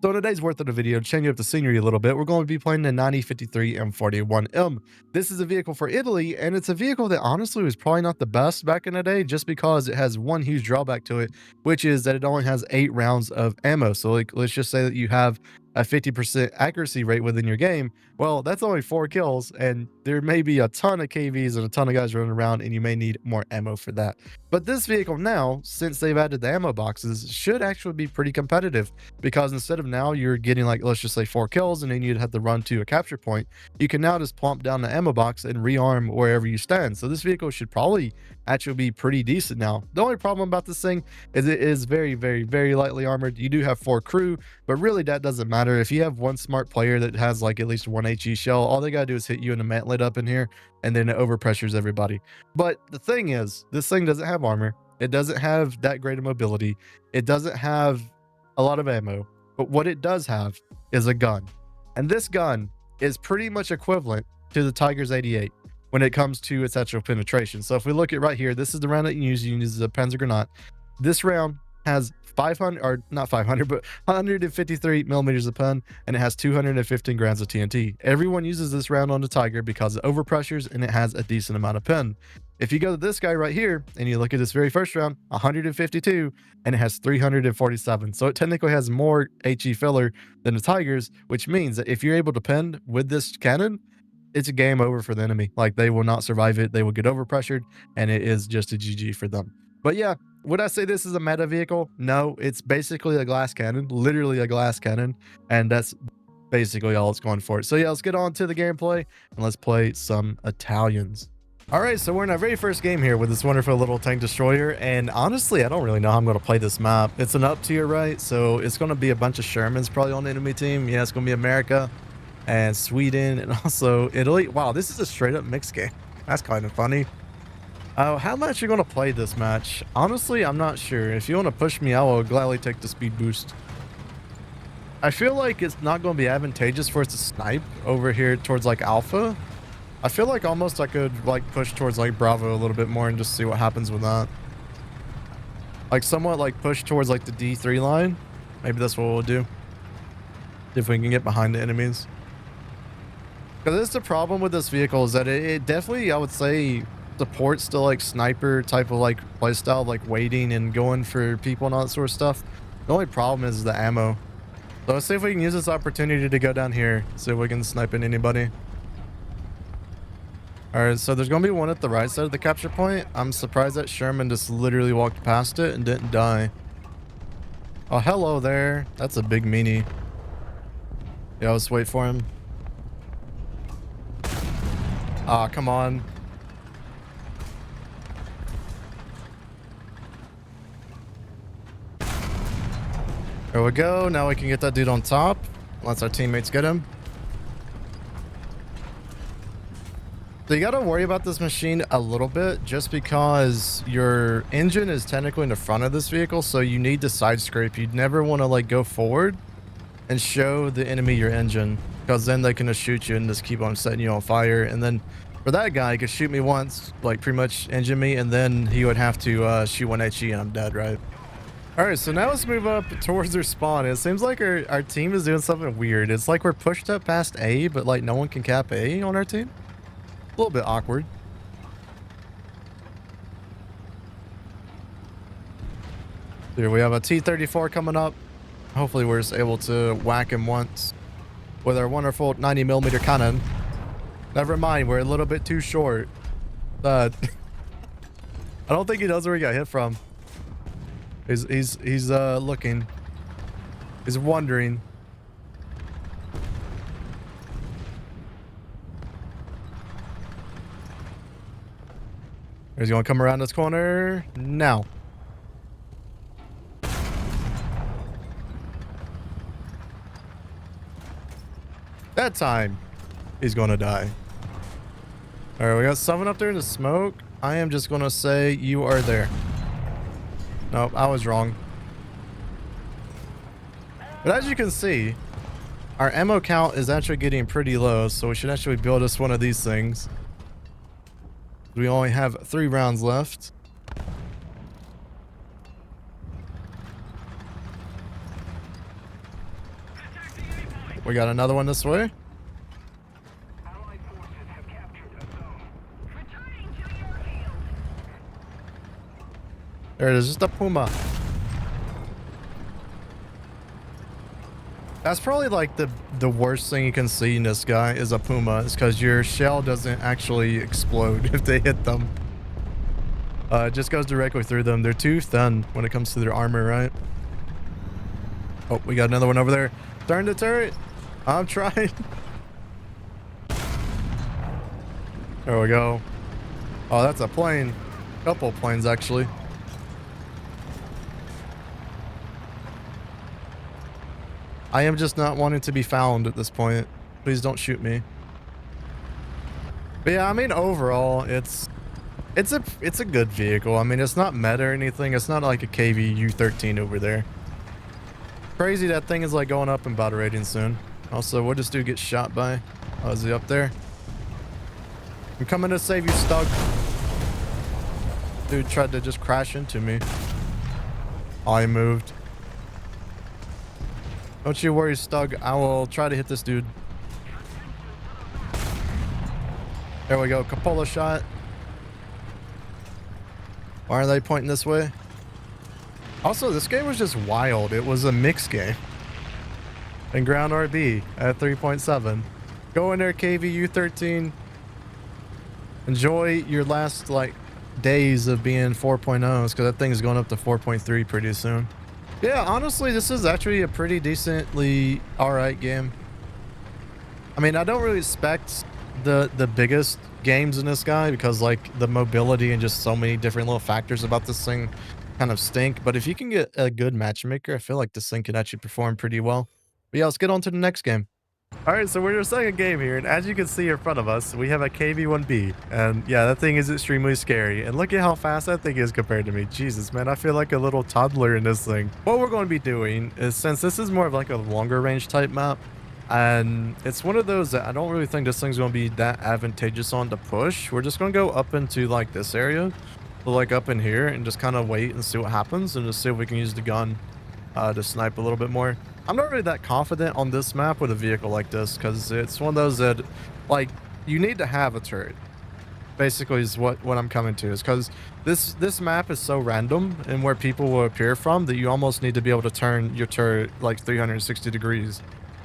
So in today's worth of the video, to change up the scenery a little bit, we're going to be playing the 9053 M41M. This is a vehicle for Italy, and it's a vehicle that honestly was probably not the best back in the day, just because it has one huge drawback to it, which is that it only has 8 rounds of ammo. So like, let's just say that you have a 50% accuracy rate within your game. Well, that's only 4 kills, and there may be a ton of KVs and a ton of guys running around, and you may need more ammo for that. But this vehicle now, since they've added the ammo boxes, should actually be pretty competitive, because instead of now you're getting like, let's just say 4 kills and then you'd have to run to a capture point, you can now just plump down the ammo box and rearm wherever you stand. So this vehicle should probably actually be pretty decent now. The only problem about this thing is it is very, very, very lightly armored. You do have 4 crew, but really that doesn't matter. If you have one smart player that has like at least 1 HE shell, all they gotta do is hit you in the mantlet up in here, and then it overpressures everybody. But the thing is, this thing doesn't have armor. It doesn't have that great of mobility. It doesn't have a lot of ammo. But what it does have is a gun. And this gun is pretty much equivalent to the Tiger's 88 when it comes to its actual penetration. So if we look at right here, this is the round that you use the Panzer Granat. This round has 500, or not 500, but 153 millimeters of pen, and it has 215 grams of TNT. Everyone uses this round on the Tiger because it overpressures and it has a decent amount of pen. If you go to this guy right here and you look at this very first round, 152, and it has 347. So it technically has more HE filler than the Tigers, which means that if you're able to pen with this cannon, it's a game over for the enemy. Like, they will not survive it. They will get overpressured, and it is just a GG for them. But yeah, would I say this is a meta vehicle? No, it's basically a glass cannon, literally a glass cannon, and that's basically all it's going for. So yeah, let's get on to the gameplay and let's play some Italians. All right, so we're in our very first game here with this wonderful little tank destroyer, and honestly, I don't really know how I'm going to play this map. It's an up tier, right? So it's going to be a bunch of Shermans probably on the enemy team. Yeah, it's going to be America and Sweden and also Italy. Wow, this is a straight up mixed game. That's kind of funny. How much you're going to play this match? Honestly, I'm not sure. If you want to push me, I will gladly take the speed boost. I feel like it's not going to be advantageous for us to snipe over here towards like Alpha. I feel like almost I could like push towards like Bravo a little bit more and just see what happens with that. Like somewhat like push towards like the D3 line. Maybe that's what we'll do. If we can get behind the enemies. Because this is the problem with this vehicle, is that it definitely, I would say, supports the like sniper type of like playstyle, like waiting and going for people and all that sort of stuff. The only problem is the ammo. So let's see if we can use this opportunity to go down here, see if we can snipe in anybody. Alright, so there's gonna be one at the right side of the capture point. I'm surprised that Sherman just literally walked past it and didn't die. Oh, hello there. That's a big meanie. Yeah, let's wait for him. Ah, come on. There we go. Now we can get that dude on top. Once our teammates get him. So you got to worry about this machine a little bit, just because your engine is technically in the front of this vehicle, so you need to side scrape. You'd never want to like go forward and show the enemy your engine, because then they can just shoot you and just keep on setting you on fire. And then for that guy, he could shoot me once, like pretty much engine me, and then he would have to shoot 1 HE and I'm dead, right? All right, so now let's move up towards their spawn. It seems like our team is doing something weird. It's like we're pushed up past A, but like no one can cap A on our team. A little bit awkward. Here we have a T-34 coming up. Hopefully we're just able to whack him once with our wonderful 90mm cannon. Never mind, we're a little bit too short. I don't think he knows where he got hit from. He's looking. He's wondering. He's gonna come around this corner now. That time, he's gonna die. All right, we got someone up there in the smoke. I am just gonna say you are there. Nope, I was wrong. But as you can see, our ammo count is actually getting pretty low, so we should actually build us one of these things. We only have 3 rounds left. we got another one this way. There it is, just a Puma. That's probably like the worst thing you can see in this guy is a Puma. It's because your shell doesn't actually explode if they hit them. It just goes directly through them. They're too thin when it comes to their armor, right? Oh, we got another one over there. Turn the turret. I'm trying. There we go. Oh, that's a plane. Couple planes, actually. I am just not wanting to be found at this point. Please don't shoot me. But yeah, I mean, overall, it's a good vehicle. I mean, it's not meta or anything. It's not like a KV-U13 over there. Crazy that thing is like going up in battle rating soon. Also, what does dude get shot by? Oh, is he up there? I'm coming to save you, Stug. Dude tried to just crash into me. Oh, he moved. Don't you worry, Stug. I will try to hit this dude. There we go. Cupola shot. Why are they pointing this way? Also, this game was just wild. It was a mixed game. And ground RB at 3.7. Go in there, KVU13. Enjoy your last, like, days of being 4.0s, because that thing is going up to 4.3 pretty soon. Yeah, honestly, this is actually a pretty decently alright game. I mean, I don't really expect the biggest games in this guy because, like, the mobility and just so many different little factors about this thing kind of stink. But if you can get a good matchmaker, I feel like this thing could actually perform pretty well. But yeah, let's get on to the next game. All right, so we're in our second game here, and as you can see in front of us, we have a KV-1B, and yeah, that thing is extremely scary, and look at how fast that thing is compared to me. Jesus, man, I feel like a little toddler in this thing. What we're going to be doing is, since this is more of like a longer range type map, and it's one of those that I don't really think this thing's going to be that advantageous on to push, we're just going to go up into like this area, so like up in here, and just kind of wait and see what happens, and just see if we can use the gun to snipe a little bit more. I'm not really that confident on this map with a vehicle like this because it's one of those that, like, you need to have a turret. Basically, is what I'm coming to, is because this map is so random and where people will appear from that you almost need to be able to turn your turret like 360 degrees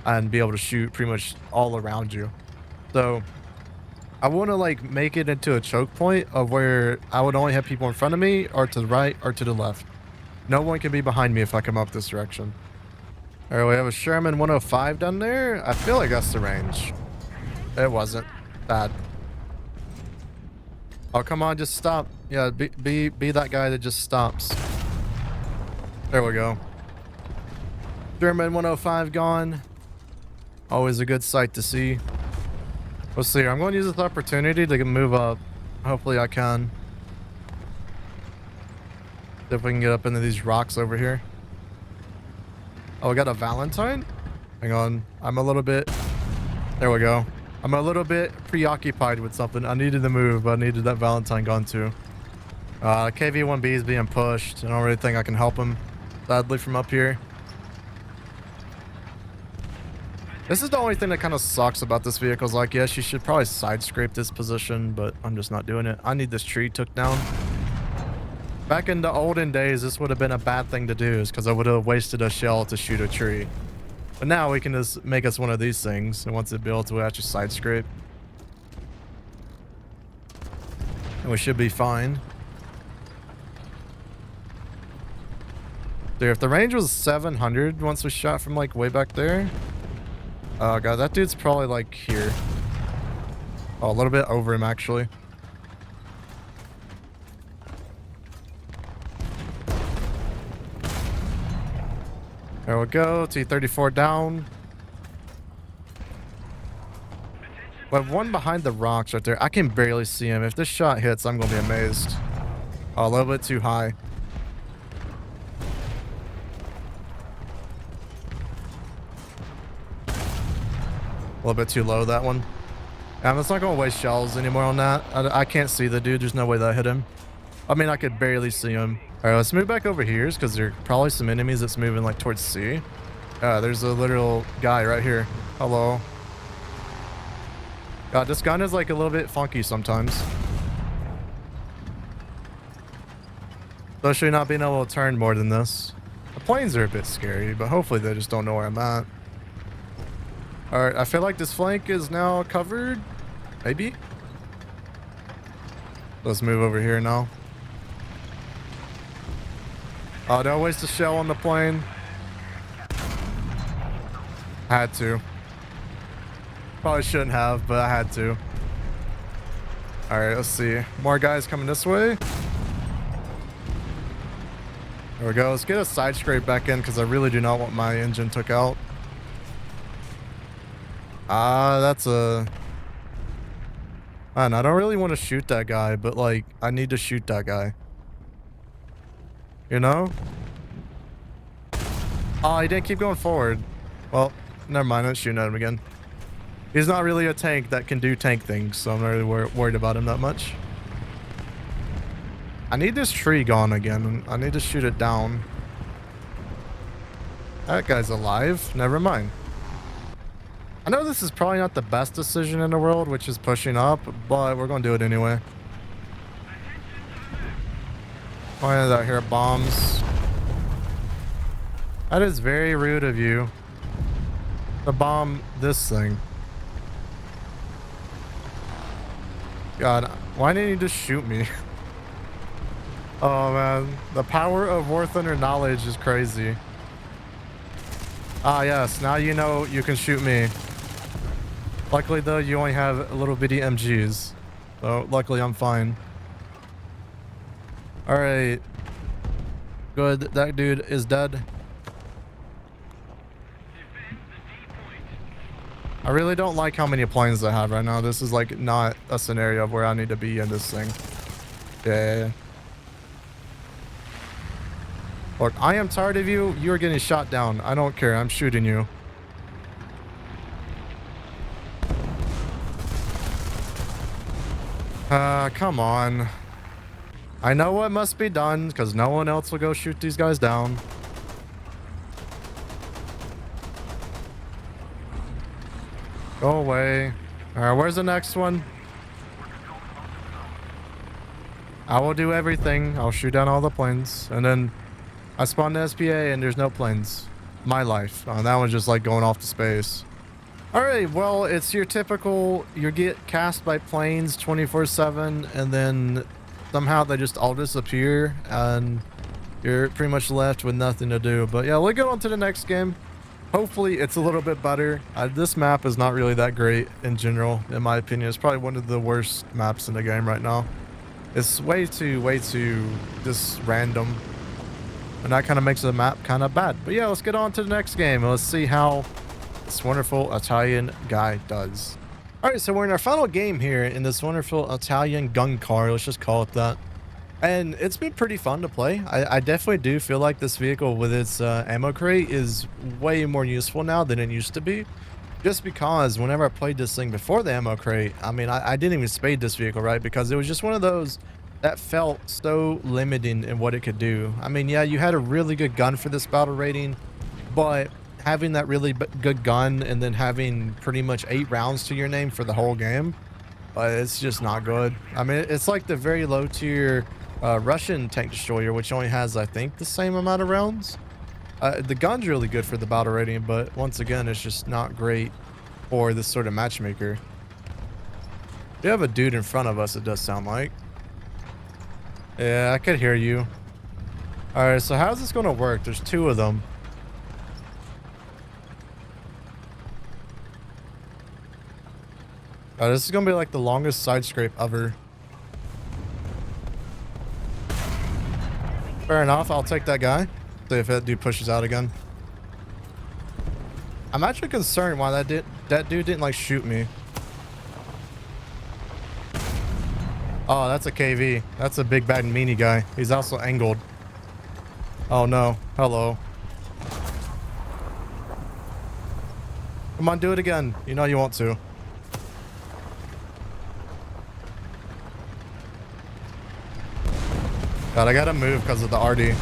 and be able to shoot pretty much all around you. So I want to like make it into a choke point of where I would only have people in front of me or to the right or to the left. No one can be behind me if I come up this direction. All right, we have a Sherman 105 down there. I feel like that's the range. It wasn't. Bad. Oh, come on, just stop. Yeah, be that guy that just stops. There we go. Sherman 105 gone. Always a good sight to see. Let's see. I'm going to use this opportunity to move up. Hopefully I can. See if we can get up into these rocks over here. Oh, we got a Valentine? Hang on. I'm a little bit... There we go. I'm a little bit preoccupied with something. I needed to move. I needed that Valentine gone too. KV-1B is being pushed. I don't really think I can help him, sadly, from up here. This is the only thing that kind of sucks about this vehicle. Is like, yes, you should probably side scrape this position, but I'm just not doing it. I need this tree took down. Back in the olden days, this would have been a bad thing to do, is because I would have wasted a shell to shoot a tree. But now we can just make us one of these things, and once it builds, we'll actually side scrape. And we should be fine. Dude, if the range was 700 once we shot from like way back there. Oh god, that dude's probably like here. Oh, a little bit over him actually. There we go. T-34 down. We have one behind the rocks right there. I can barely see him. If this shot hits, I'm going to be amazed. Oh, a little bit too high. A little bit too low, that one. I'm just not going to waste shells anymore on that. I can't see the dude. There's no way that hit him. I mean, I could barely see him. All right, let's move back over here because there are probably some enemies that's moving like towards C. There's a literal guy right here. Hello. God, this gun is like a little bit funky sometimes. Especially not being able to turn more than this. The planes are a bit scary, but hopefully they just don't know where I'm at. Alright, I feel like this flank is now covered. Maybe? Let's move over here now. Oh, don't waste a shell on the plane. Had to. Probably shouldn't have, but I had to. Alright, let's see. More guys coming this way. There we go. Let's get a side scrape back in because I really do not want my engine took out. That's a... Man, I don't really want to shoot that guy, but like, I need to shoot that guy. You know? Oh, he didn't keep going forward. Well, never mind. Let's shoot at him again. He's not really a tank that can do tank things, so I'm not really worried about him that much. I need this tree gone again. I need to shoot it down. That guy's alive. Never mind. I know this is probably not the best decision in the world, which is pushing up, but we're going to do it anyway. Pointed out here bombs. That is very rude of you to bomb this thing. God, why didn't you just shoot me? Oh man, the power of War Thunder knowledge is crazy. Ah yes, now you know you can shoot me. Luckily though, you only have little bitty MGs. So luckily I'm fine. Alright. Good, that dude is dead. I really don't like how many planes I have right now. This is like not a scenario of where I need to be in this thing. Yeah. Look, I am tired of you. You are getting shot down. I don't care. I'm shooting you. Come on. I know what must be done because no one else will go shoot these guys down. Go away. Alright, where's the next one? I will do everything. I'll shoot down all the planes. And then I spawn the SPA and there's no planes. My life. That one's just like going off to space. Alright, well, it's your typical, you get cast by planes 24/7 and then somehow they just all disappear and you're pretty much left with nothing to do. But yeah, let's go on to the next game. Hopefully it's a little bit better. This map is not really that great in general, in my opinion. It's probably one of the worst maps in the game right now. It's way too just random. And that kind of makes the map kind of bad. But yeah, let's get on to the next game. Let's see how this wonderful Italian guy does. Alright, so we're in our final game here in this wonderful Italian gun car. Let's just call it that. And it's been pretty fun to play. I definitely do feel like this vehicle with its ammo crate is way more useful now than it used to be. Just because whenever I played this thing before the ammo crate, I mean, I didn't even spade this vehicle, right? Because it was just one of those that felt so limiting in what it could do. I mean, yeah, you had a really good gun for this battle rating, but having that really good gun and then having pretty much 8 rounds to your name for the whole game, it's just not good. I mean, it's like the very low tier Russian tank destroyer, which only has, I think, the same amount of rounds. The gun's really good for the battle rating, but once again, it's just not great for this sort of matchmaker. We have a dude in front of us, it does sound like. Yeah, I could hear you. Alright, so how's this going to work? There's 2 of them. This is going to be like the longest side scrape ever. Fair enough, I'll take that guy. See if that dude pushes out again. I'm actually concerned why that dude didn't like shoot me. Oh, that's a KV. That's a big bad meanie guy. He's also angled. Oh no. Hello. Come on, do it again. You know you want to. God, I gotta move because of the RD.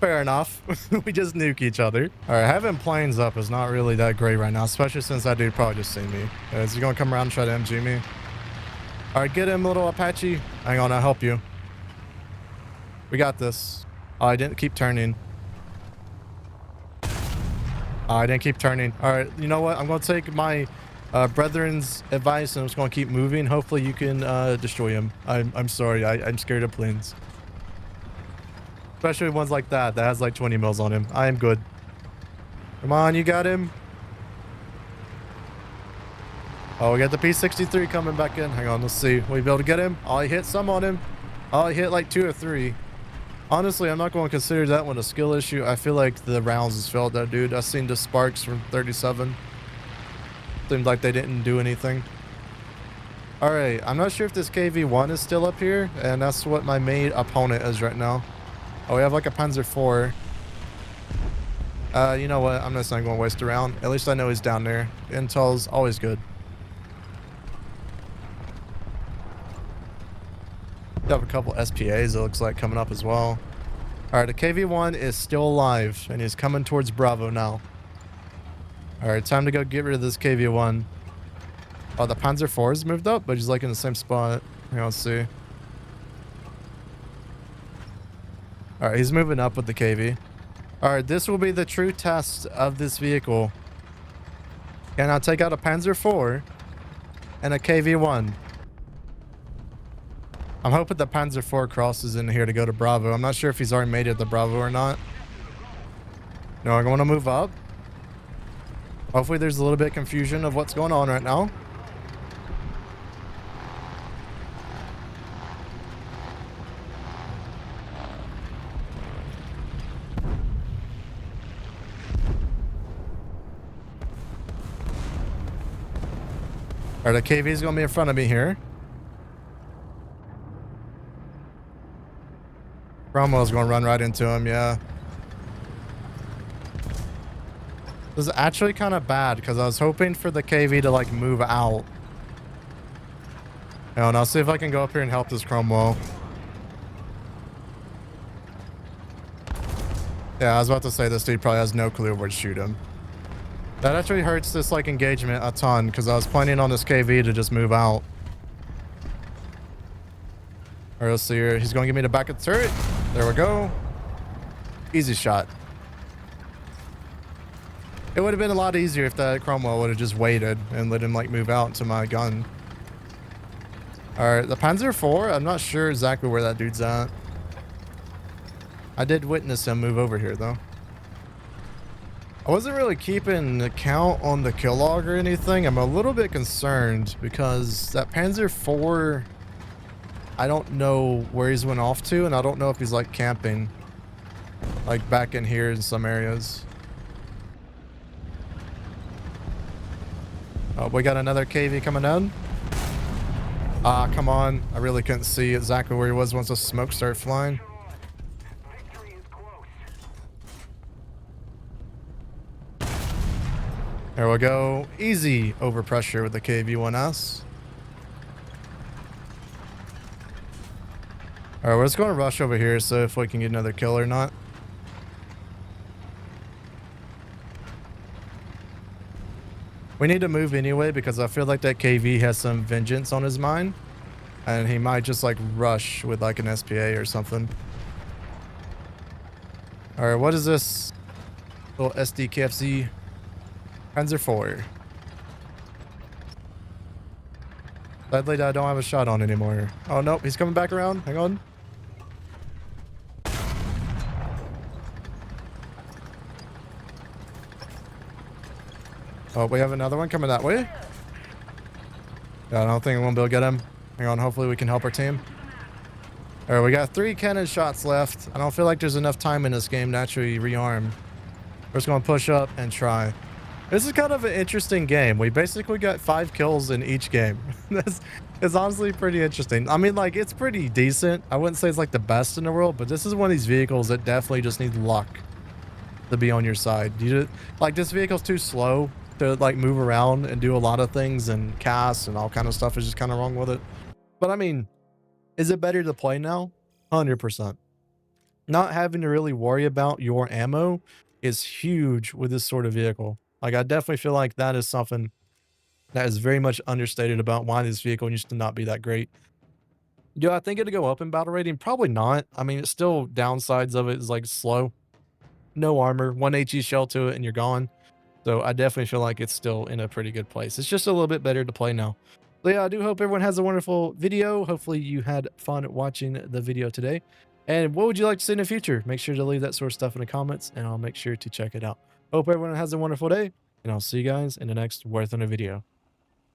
Fair enough. We just nuke each other. All right, having planes up is not really that great right now, especially since that dude probably just seen me. Is he gonna come around and try to MG me? All right, get him, little Apache. Hang on, I'll help you. We got this. Oh, I didn't keep turning. Oh, I didn't keep turning. All right, you know what? I'm gonna take my brethren's advice and I'm just gonna keep moving. Hopefully you can destroy him. I'm sorry. I'm scared of planes. Especially ones like that has like 20 mils on him. I am good. Come on, you got him. Oh, we got the P-63 coming back in. Hang on, let's see. Will we be able to get him? Oh, he hit some on him. Oh, he hit like 2 or 3. Honestly, I'm not going to consider that one a skill issue. I feel like the rounds has failed that dude. I seen the sparks from 37. Seemed like they didn't do anything. All right, I'm not sure if this KV-1 is still up here, and that's what my main opponent is right now. Oh, we have like a Panzer IV. You know what? I'm just not going to waste around. At least I know he's down there. Intel's always good. We have a couple SPAs, it looks like, coming up as well. All right, the KV-1 is still alive, and he's coming towards Bravo now. All right, time to go get rid of this KV-1. Oh, the Panzer IV has moved up, but he's like in the same spot. Hang on, let's see. All right, he's moving up with the KV. All right, this will be the true test of this vehicle. Can I take out a Panzer IV and a KV-1? I'm hoping the Panzer IV crosses in here to go to Bravo. I'm not sure if he's already made it to Bravo or not. No, I'm going to move up. Hopefully there's a little bit of confusion of what's going on right now. All right, the KV is going to be in front of me here. Cromwell's going to run right into him, yeah. This is actually kind of bad because I was hoping for the KV to like move out. And I'll see if I can go up here and help this Cromwell. Yeah, I was about to say this dude probably has no clue where to shoot him. That actually hurts this like engagement a ton because I was planning on this KV to just move out. All right, let's see here. He's going to give me the back of the turret. There we go. Easy shot. It would have been a lot easier if that Cromwell would have just waited and let him like move out to my gun. All right, the Panzer IV, I'm not sure exactly where that dude's at. I did witness him move over here though. I wasn't really keeping a count on the kill log or anything. I'm a little bit concerned because that Panzer IV, I don't know where he's went off to, and I don't know if he's like camping like back in here in some areas. Oh, we got another KV coming down. Ah, come on. I really couldn't see exactly where he was once the smoke started flying. There we go. Easy overpressure with the KV-1S. All right, we're just going to rush over here, so if we can get another kill or not. We need to move anyway because I feel like that KV has some vengeance on his mind, and he might just like rush with like an SPA or something. All right, what is this little SDKFZ Panzer IV? Sadly, I don't have a shot on anymore. Oh nope, he's coming back around. Hang on. Oh, we have another one coming that way. Yeah, I don't think we'll be able to get him. Hang on, hopefully we can help our team. All right, we got 3 cannon shots left. I don't feel like there's enough time in this game to actually rearm. We're just going to push up and try. This is kind of an interesting game. We basically got 5 kills in each game. This is honestly pretty interesting. I mean, like, it's pretty decent. I wouldn't say it's like the best in the world, but this is one of these vehicles that definitely just need luck to be on your side. Like, this vehicle's too slow to like move around and do a lot of things, and cast and all kind of stuff is just kind of wrong with it. But I mean, is it better to play now? 100%. not having to really worry about your ammo is huge with this sort of vehicle. Like, I definitely feel like that is something that is very much understated about why this vehicle used to not be that great. Do I think it'll go up in battle rating? Probably not. I mean, it's still downsides of it is like slow, no armor, 1 HE shell to it, and you're gone. So I definitely feel like it's still in a pretty good place. It's just a little bit better to play now. So yeah, I do hope everyone has a wonderful video. Hopefully you had fun watching the video today. And what would you like to see in the future? Make sure to leave that sort of stuff in the comments and I'll make sure to check it out. Hope everyone has a wonderful day and I'll see you guys in the next Worth on a video.